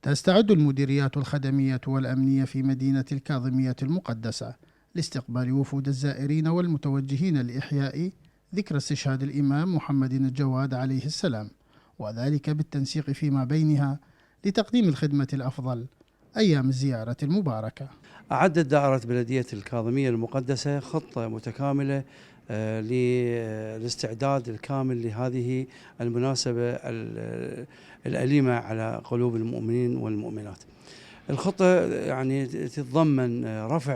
تستعد المديريات الخدمية والأمنية في مدينة الكاظمية المقدسة لاستقبال وفود الزائرين والمتوجهين لإحياء ذكرى استشهاد الإمام محمد الجواد عليه السلام، وذلك بالتنسيق فيما بينها لتقديم الخدمة الأفضل أيام الزيارة المباركة. أعدت دائرة بلدية الكاظمية المقدسة خطة متكاملة للاستعداد الكامل لهذه المناسبة الأليمة على قلوب المؤمنين والمؤمنات. الخطة يعني تتضمن رفع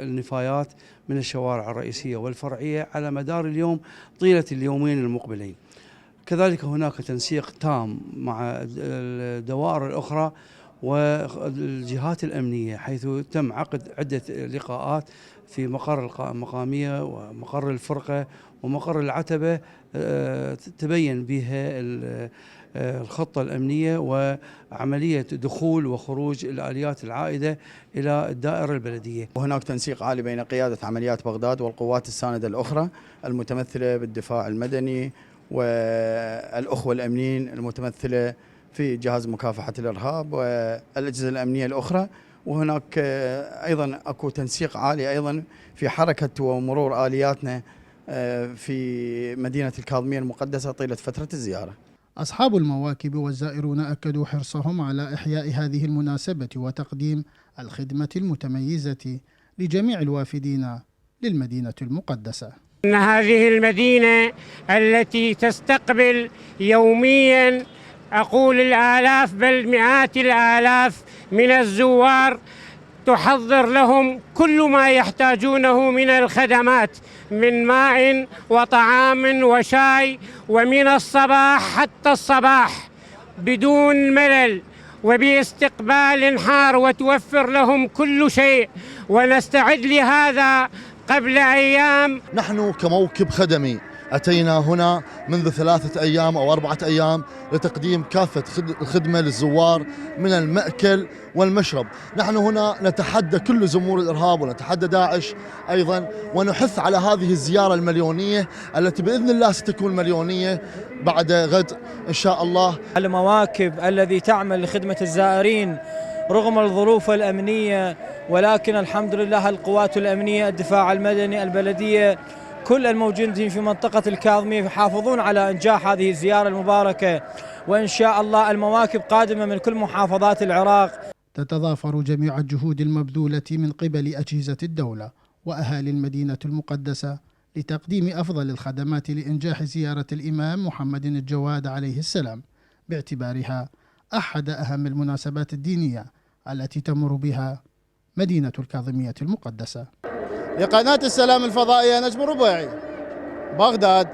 النفايات من الشوارع الرئيسية والفرعية على مدار اليوم طيلة اليومين المقبلين. كذلك هناك تنسيق تام مع الدوائر الأخرى والجهات الأمنية، حيث تم عقد عدة لقاءات في مقر المقامية ومقر الفرقة ومقر العتبة تبين بها الخطة الأمنية وعملية دخول وخروج الآليات العائدة إلى الدائرة البلدية. وهناك تنسيق عالي بين قيادة عمليات بغداد والقوات الساندة الأخرى المتمثلة بالدفاع المدني والأخوة الأمنيين المتمثلة في جهاز مكافحة الإرهاب والأجهزة الأمنية الأخرى. وهناك أيضا أكو تنسيق عالي أيضا في حركة ومرور آلياتنا في مدينة الكاظمية المقدسة طيلة فترة الزيارة. أصحاب المواكب والزائرون أكدوا حرصهم على إحياء هذه المناسبة وتقديم الخدمة المتميزة لجميع الوافدين للمدينة المقدسة. إن هذه المدينة التي تستقبل يوميا أقول الآلاف بل مئات الآلاف من الزوار، تحضر لهم كل ما يحتاجونه من الخدمات من ماء وطعام وشاي، ومن الصباح حتى الصباح بدون ملل وباستقبال حار، وتوفر لهم كل شيء. ونستعد لهذا قبل أيام. نحن كموكب خدمي أتينا هنا منذ 3 أيام أو 4 أيام لتقديم كافة الخدمة للزوار من المأكل والمشرب. نحن هنا نتحدى كل زمور الإرهاب ونتحدى داعش أيضا، ونحث على هذه الزيارة المليونية التي بإذن الله ستكون مليونية بعد غد إن شاء الله. المواكب الذي تعمل لخدمة الزائرين رغم الظروف الأمنية، ولكن الحمد لله القوات الأمنية، الدفاع المدني، البلدية، كل الموجودين في منطقة الكاظمية يحافظون على إنجاح هذه الزيارة المباركة، وإن شاء الله المواكب قادمة من كل محافظات العراق. تتضافر جميع الجهود المبذولة من قبل أجهزة الدولة وأهالي المدينة المقدسة لتقديم أفضل الخدمات لإنجاح زيارة الإمام محمد الجواد عليه السلام، باعتبارها أحد أهم المناسبات الدينية التي تمر بها مدينة الكاظمية المقدسة. لقناة السلام الفضائية نجم ربيعي، بغداد.